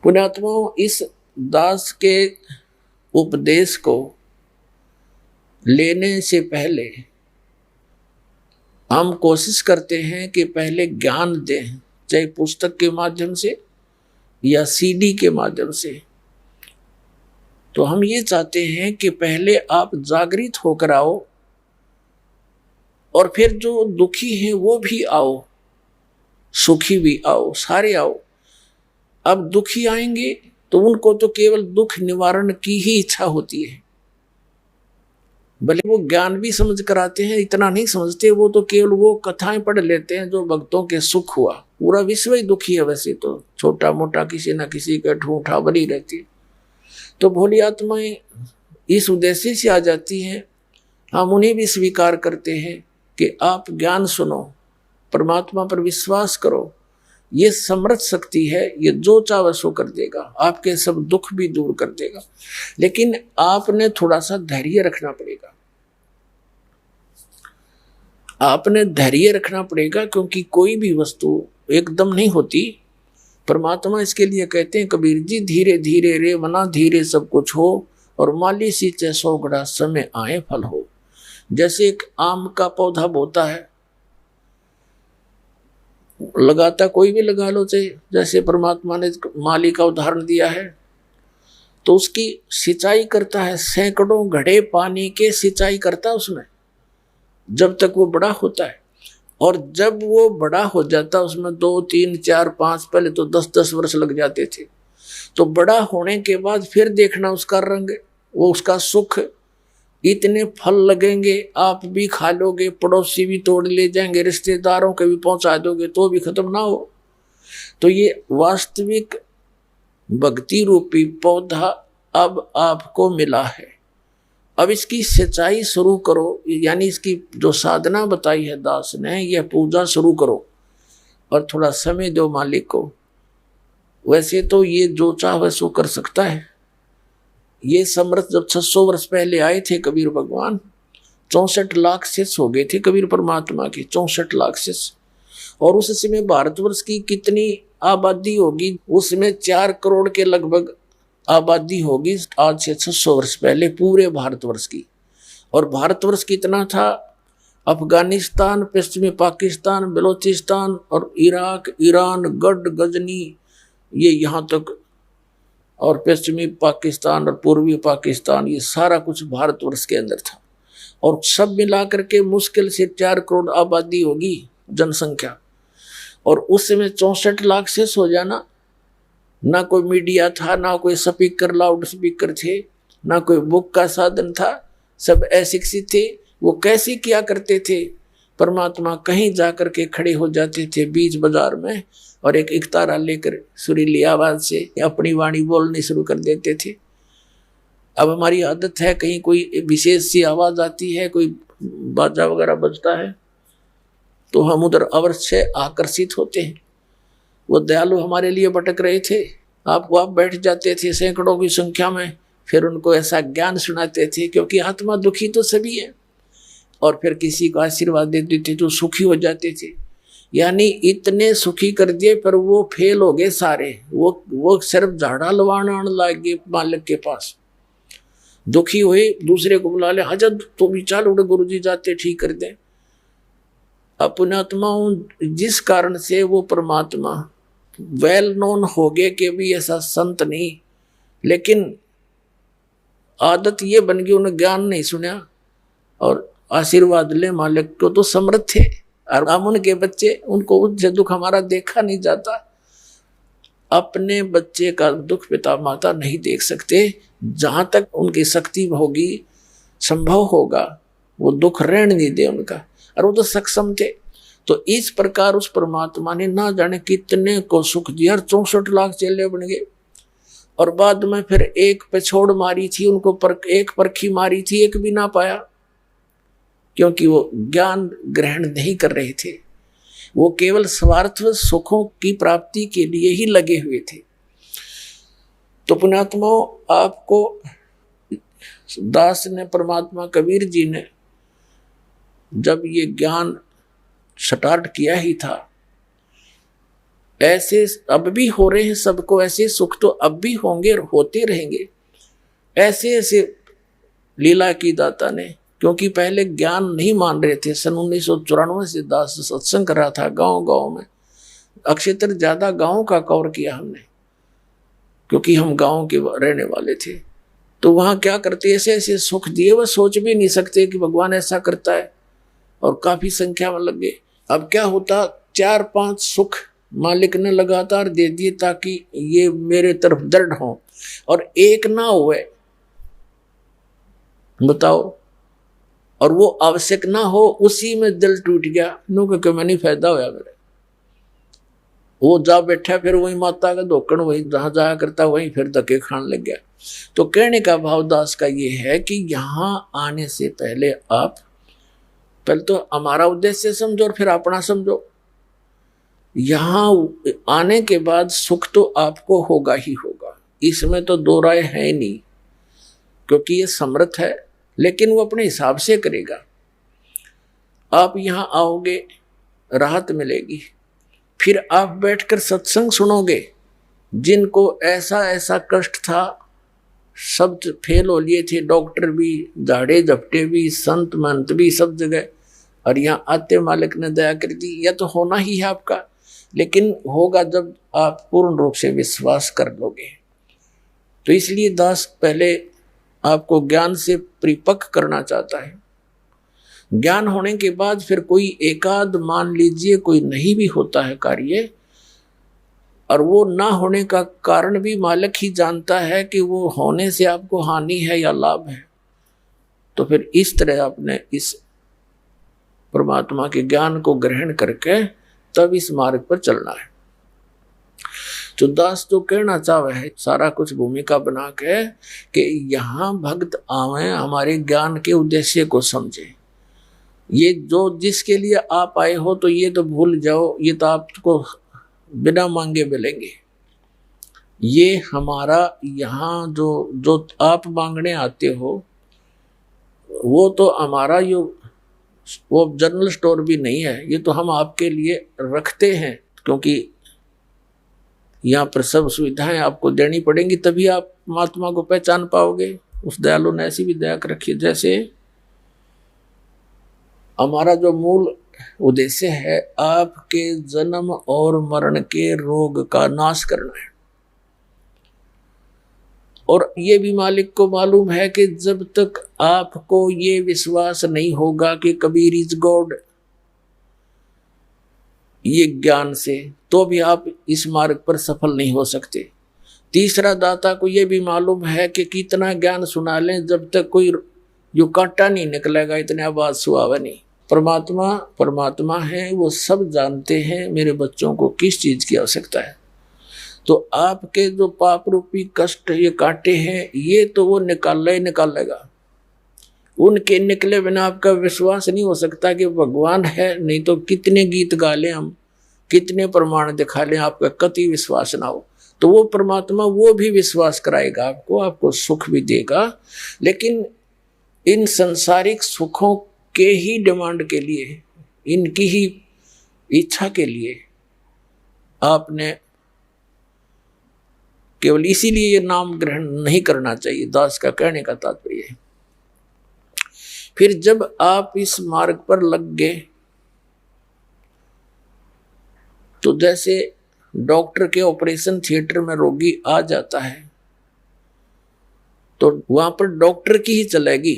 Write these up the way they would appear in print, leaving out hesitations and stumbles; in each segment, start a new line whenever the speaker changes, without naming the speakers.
पुण्यात्माओं, इस दास के उपदेश को लेने से पहले हम कोशिश करते हैं कि पहले ज्ञान दें, चाहे पुस्तक के माध्यम से या सीडी के माध्यम से। तो हम ये चाहते हैं कि पहले आप जागृत होकर आओ और फिर जो दुखी हैं वो भी आओ, सुखी भी आओ, सारे आओ। अब दुखी आएंगे तो उनको तो केवल दुख निवारण की ही इच्छा होती है, भले वो ज्ञान भी समझ कर आते हैं, इतना नहीं समझते, वो तो केवल वो कथाएं पढ़ लेते हैं जो भक्तों के सुख हुआ। पूरा विश्व ही दुखी है वैसे तो, छोटा मोटा किसी न किसी का ठूठा बनी रहती है। तो भोली आत्माएं इस उद्देश्य से आ जाती हैं, हम उन्हें भी स्वीकार करते हैं कि आप ज्ञान सुनो, परमात्मा पर विश्वास करो, ये समर्थ शक्ति है, ये जो चाहे सो कर देगा, आपके सब दुख भी दूर कर देगा। लेकिन आपने थोड़ा सा धैर्य रखना पड़ेगा, आपने धैर्य रखना पड़ेगा, क्योंकि कोई भी वस्तु एकदम नहीं होती। परमात्मा इसके लिए कहते हैं कबीर जी, धीरे धीरे रे मना धीरे सब कुछ हो, और माली सींचे सौ घड़ा समय आए फल हो। जैसे एक आम का पौधा बोता है, लगाता कोई भी लगा लो, चाहे जैसे परमात्मा ने माली का उदाहरण दिया है, तो उसकी सिंचाई करता है, सैकड़ों घड़े पानी के सिंचाई करता है उसमें, जब तक वो बड़ा होता है। और जब वो बड़ा हो जाता है उसमें 2, 3, 4, 5, पहले तो 10-10 वर्ष लग जाते थे। तो बड़ा होने के बाद फिर देखना उसका रंग, वो उसका सुख, इतने फल लगेंगे, आप भी खा लोगे, पड़ोसी भी तोड़ ले जाएंगे, रिश्तेदारों के भी पहुंचा दोगे तो भी खत्म ना हो। तो ये वास्तविक भक्ति रूपी पौधा अब आपको मिला है। अब इसकी सिंचाई शुरू करो, यानी इसकी जो साधना बताई है दास ने, यह पूजा शुरू करो और थोड़ा समय दो मालिक को। वैसे तो ये जो चाहे सो कर सकता है। ये समर्थ जब 600 वर्ष पहले आए थे कबीर भगवान, 64 लाख शिष्य हो गए थे कबीर परमात्मा के, 64 लाख शिष्य। और उस समय भारतवर्ष की कितनी आबादी होगी, उसमें 4 करोड़ के लगभग आबादी होगी आज से 600 वर्ष पहले पूरे भारतवर्ष की। और भारतवर्ष कितना था, अफगानिस्तान, पश्चिमी पाकिस्तान, बलोचिस्तान और इराक, ईरान, गढ़, गजनी, ये यहाँ तक, और पश्चिमी पाकिस्तान और पूर्वी पाकिस्तान, ये सारा कुछ भारतवर्ष के अंदर था। और सब मिलाकर के मुश्किल से 4 करोड़ आबादी होगी जनसंख्या। और उस समय 64 लाख से हो जाना, ना कोई मीडिया था, ना कोई स्पीकर, लाउड स्पीकर थे, ना कोई बुक का साधन था, सब अशिक्षित थे। वो कैसे किया करते थे, परमात्मा कहीं जाकर के खड़े हो जाते थे बीच बाजार में और एक तारा लेकर सुरीली आवाज से अपनी वाणी बोलनी शुरू कर देते थे। अब हमारी आदत है, कहीं कोई विशेष सी आवाज आती है, कोई बाजा वगैरह बजता है, तो हम उधर अवश्य आकर्षित होते हैं। वो दयालु हमारे लिए भटक रहे थे, आप बैठ जाते थे सैकड़ों की संख्या में, फिर उनको ऐसा ज्ञान सुनाते थे, क्योंकि आत्मा दुखी तो सभी है, और फिर किसी को आशीर्वाद देते थे तो सुखी हो जाते थे। यानी इतने सुखी कर दिए, पर वो फेल हो गए सारे। वो सिर्फ झाड़ा लवाना लग गए मालिक के पास। दुखी हुए, दूसरे को बुला ले, हजर तो भी चाल उड़े, गुरु जी जाते ठीक कर दे। अपनात्माओं, जिस कारण से वो परमात्मा वेल नोन हो गए कि भी ऐसा संत नहीं, लेकिन आदत ये बन गई, उन्हें ज्ञान नहीं सुना और आशीर्वाद ले मालिक को, तो समर्थ थे। और हम उनके बच्चे, उनको उनसे दुख हमारा देखा नहीं जाता। अपने बच्चे का दुख पिता माता नहीं देख सकते, जहां तक उनकी शक्ति होगी, संभव होगा, वो दुख रहने नहीं दे उनका। और वो तो सक्षम थे। तो इस प्रकार उस परमात्मा ने ना जाने कितने को सुख दिया, 64 लाख चेले बन गए। और बाद में फिर एक पेछोड़ मारी थी उनको, एक परखी मारी थी, एक भी ना पाया, क्योंकि वो ज्ञान ग्रहण नहीं कर रहे थे। वो केवल स्वार्थ सुखों की प्राप्ति के लिए ही लगे हुए थे। तो पुण्यात्माओं, आपको दास ने, परमात्मा कबीर जी ने जब ये ज्ञान स्टार्ट किया ही था, ऐसे अब भी हो रहे हैं सबको, ऐसे सुख तो अब भी होंगे और होते रहेंगे। ऐसे ऐसे लीला की दाता ने, क्योंकि पहले ज्ञान नहीं मान रहे थे। सन 1994 से दास सत्संग कर रहा था गांव गांव में। अक्षेत्र ज्यादा गांव का कवर किया हमने, क्योंकि हम गांव के रहने वाले थे। तो वहां क्या करते, ऐसे ऐसे सुख दिए, वह सोच भी नहीं सकते कि भगवान ऐसा करता है, और काफी संख्या में लग गए। अब क्या होता, 4-5 सुख मालिक ने लगातार दे दिए ताकि ये मेरे तरफ दृढ़ हो, और एक ना हुए, बताओ, और वो आवश्यक ना हो, उसी में दिल टूट गया। नो क्योंकि मैंने फायदा होया मेरे, वो जा बैठा, फिर वही माता का धोकन, वही जहां जाया करता वहीं फिर धक्के खाने लग गया। तो कहने का भाव दास का ये है कि यहां आने से पहले आप पहले तो हमारा उद्देश्य समझो और फिर अपना समझो। यहां आने के बाद सुख तो आपको होगा ही होगा, इसमें तो दो राय है नहीं, क्योंकि ये समर्थ है, लेकिन वो अपने हिसाब से करेगा। आप यहां आओगे, राहत मिलेगी, फिर आप बैठकर सत्संग सुनोगे। जिनको ऐसा ऐसा कष्ट था, शब्द फेल हो लिए थे, डॉक्टर भी, झाड़े झपटे भी, संत महंत भी, सब जगह, और यहाँ आते मालिक ने दया कर दी। यह तो होना ही है आपका, लेकिन होगा जब आप पूर्ण रूप से विश्वास कर लोगे। तो इसलिए दास पहले आपको ज्ञान से परिपक्व करना चाहता है। ज्ञान होने के बाद फिर कोई एकाध, मान लीजिए कोई नहीं भी होता है कार्य, और वो ना होने का कारण भी मालिक ही जानता है कि वो होने से आपको हानि है या लाभ है, तो फिर इस तरह आपने इस परमात्मा के ज्ञान को ग्रहण करके तब इस मार्ग पर चलना है। तो दास जो कहना चाहे है, सारा कुछ भूमिका बना के कि यहाँ भक्त आवे, हमारे ज्ञान के उद्देश्य को समझे। ये जो जिसके लिए आप आए हो, तो ये तो भूल जाओ, ये तो आपको बिना मांगे मिलेंगे। ये हमारा यहाँ जो आप मांगने आते हो, वो तो हमारा वो जनरल स्टोर भी नहीं है, ये तो हम आपके लिए रखते हैं, क्योंकि यहाँ पर सब सुविधाएं आपको देनी पड़ेंगी, तभी आप महात्मा को पहचान पाओगे। उस दयालु ने ऐसी भी दया कर रखी है। जैसे हमारा जो मूल उद्देश्य है, आपके जन्म और मरण के रोग का नाश करना है, और ये भी मालिक को मालूम है कि जब तक आपको ये विश्वास नहीं होगा कि कबीर इज गॉड, ये ज्ञान से, तो भी आप इस मार्ग पर सफल नहीं हो सकते। तीसरा, दाता को ये भी मालूम है कि कितना ज्ञान सुना लें, जब तक कोई जो कांटा नहीं निकलेगा, इतने आवाज सुहावा नहीं। परमात्मा है, वो सब जानते हैं मेरे बच्चों को किस चीज की आवश्यकता है। तो आपके जो पाप रूपी कष्ट, ये कांटे हैं, ये तो वो निकालेगा। उनके निकले बिना आपका विश्वास नहीं हो सकता कि भगवान है। नहीं तो कितने गीत गा लें हम, कितने प्रमाण दिखा लें, आपका कति विश्वास ना हो, तो वो परमात्मा वो भी विश्वास कराएगा आपको सुख भी देगा। लेकिन इन संसारिक सुखों के ही डिमांड के लिए, इनकी ही इच्छा के लिए आपने केवल इसीलिए ये नाम ग्रहण नहीं करना चाहिए। दास का कहने का तात्पर्य है, फिर जब आप इस मार्ग पर लग गए, तो जैसे डॉक्टर के ऑपरेशन थिएटर में रोगी आ जाता है, तो वहां पर डॉक्टर की ही चलेगी,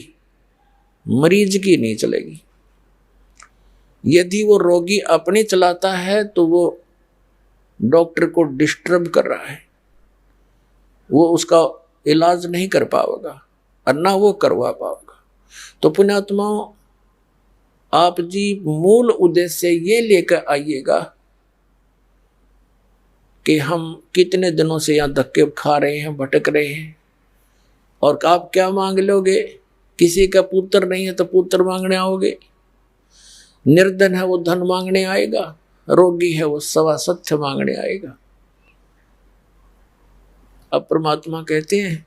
मरीज की नहीं चलेगी। यदि वो रोगी अपने चलाता है, तो वो डॉक्टर को डिस्टर्ब कर रहा है, वो उसका इलाज नहीं कर पाएगा और ना वो करवा पाएगा। तो पुण्यात्माओं, आप जी मूल उद्देश्य ये लेकर आइएगा कि हम कितने दिनों से यहाँ धक्के खा रहे हैं, भटक रहे हैं, और आप क्या मांग लोगे? किसी का पुत्र नहीं है तो पुत्र मांगने आओगे, निर्धन है वो धन मांगने आएगा, रोगी है वो सवा सत्य मांगने आएगा। अब परमात्मा कहते हैं,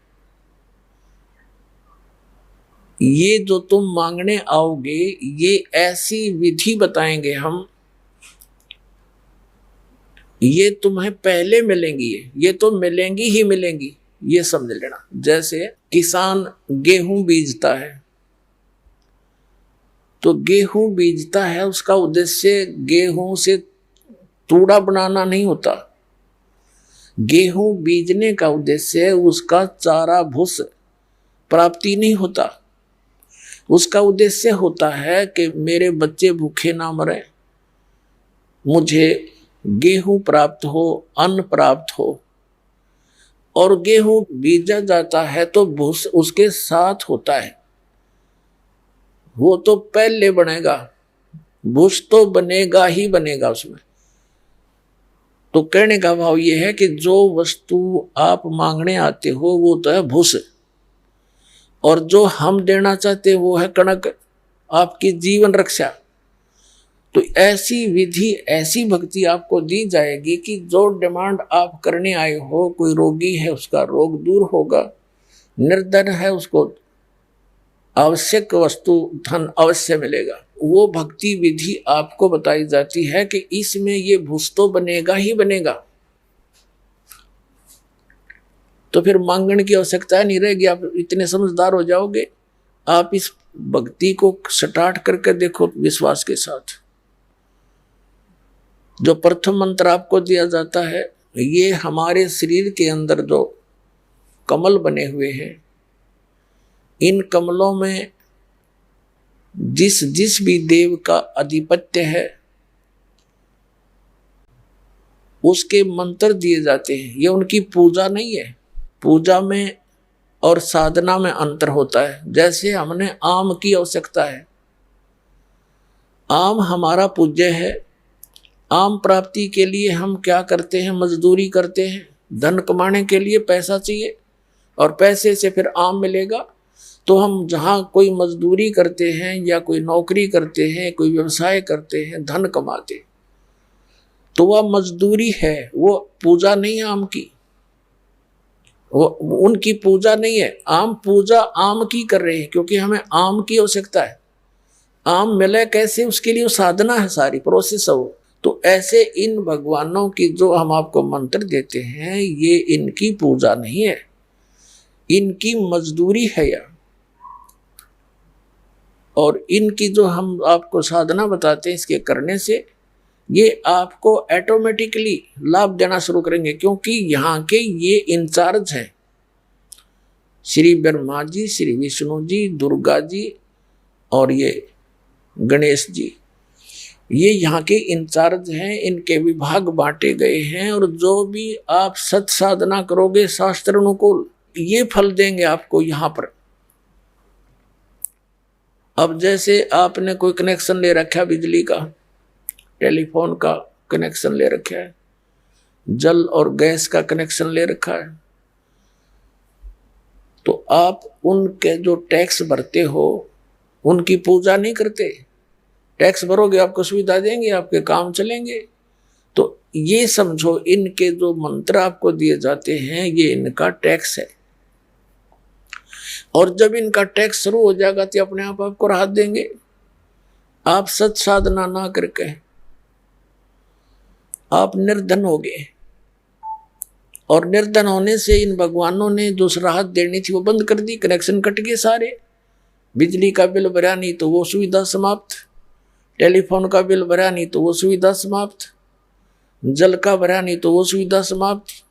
ये जो तुम मांगने आओगे, ये ऐसी विधि बताएंगे हम ये तुम्हें पहले मिलेंगी, ये तो मिलेंगी ही मिलेंगी, ये समझ लेना। जैसे किसान गेहूं बीजता है, तो गेहूं बीजता है, उसका उद्देश्य गेहूं से तूड़ा बनाना नहीं होता। गेहूं बीजने का उद्देश्य उसका चारा भूस प्राप्ति नहीं होता। उसका उद्देश्य होता है कि मेरे बच्चे भूखे ना मरे, मुझे गेहूं प्राप्त हो, अन्न प्राप्त हो। और गेहूं बीजा जाता है तो भूस उसके साथ होता है, वो तो पहले बनेगा, भूस तो बनेगा ही बनेगा उसमें। तो कहने का भाव ये है कि जो वस्तु आप मांगने आते हो वो तो है भूस, और जो हम देना चाहते हैं वो है कणक, आपकी जीवन रक्षा। तो ऐसी विधि, ऐसी भक्ति आपको दी जाएगी कि जो डिमांड आप करने आए हो, कोई रोगी है उसका रोग दूर होगा, निर्धन है उसको आवश्यक वस्तु धन अवश्य मिलेगा। वो भक्ति विधि आपको बताई जाती है कि इसमें ये भूस तो बनेगा ही बनेगा। तो फिर मांगने की आवश्यकता नहीं रहेगी, आप इतने समझदार हो जाओगे। आप इस भक्ति को स्टार्ट करके देखो विश्वास के साथ। जो प्रथम मंत्र आपको दिया जाता है, ये हमारे शरीर के अंदर जो कमल बने हुए हैं, इन कमलों में जिस जिस भी देव का आधिपत्य है उसके मंत्र दिए जाते हैं। ये उनकी पूजा नहीं है। पूजा में और साधना में अंतर होता है। जैसे हमने आम की आवश्यकता है, आम हमारा पूज्य है। आम प्राप्ति के लिए हम क्या करते हैं? मजदूरी करते हैं। धन कमाने के लिए पैसा चाहिए और पैसे से फिर आम मिलेगा। तो हम जहाँ कोई मजदूरी करते हैं या कोई नौकरी करते हैं, कोई व्यवसाय करते हैं, धन कमाते, तो वह मजदूरी है, वो पूजा नहीं है आम की, वो उनकी पूजा नहीं है। आम पूजा आम की कर रहे हैं क्योंकि हमें आम की आवश्यकता है। आम मिले कैसे, उसके लिए साधना है, सारी प्रोसेस है वो। तो ऐसे इन भगवानों की जो हम आपको मंत्र देते हैं, ये इनकी पूजा नहीं है, इनकी मजदूरी है या और इनकी जो हम आपको साधना बताते हैं, इसके करने से ये आपको ऑटोमेटिकली लाभ देना शुरू करेंगे। क्योंकि यहाँ के ये इंचार्ज हैं, श्री ब्रह्मा जी, श्री विष्णु जी, दुर्गा जी और ये गणेश जी, ये यहाँ के इंचार्ज हैं। इनके विभाग बांटे गए हैं और जो भी आप सत साधना करोगे शास्त्र अनुकूल, ये फल देंगे आपको यहाँ पर। अब जैसे आपने कोई कनेक्शन ले रखा है, बिजली का, टेलीफोन का कनेक्शन ले रखा है, जल और गैस का कनेक्शन ले रखा है, तो आप उनके जो टैक्स भरते हो उनकी पूजा नहीं करते। टैक्स भरोगे, आपको सुविधा देंगे, आपके काम चलेंगे। तो ये समझो, इनके जो मंत्र आपको दिए जाते हैं ये इनका टैक्स है। और जब इनका टैक्स शुरू हो जाएगा तो अपने आप आपको राहत देंगे। आप सत साधना ना करके आप निर्धन हो गए, और निर्धन होने से इन भगवानों ने जो राहत देनी थी वो बंद कर दी। कनेक्शन कट गए सारे। बिजली का बिल भरा नहीं तो वो सुविधा समाप्त, टेलीफोन का बिल भरा नहीं तो वो सुविधा समाप्त, जल का भरा नहीं तो वो सुविधा समाप्त,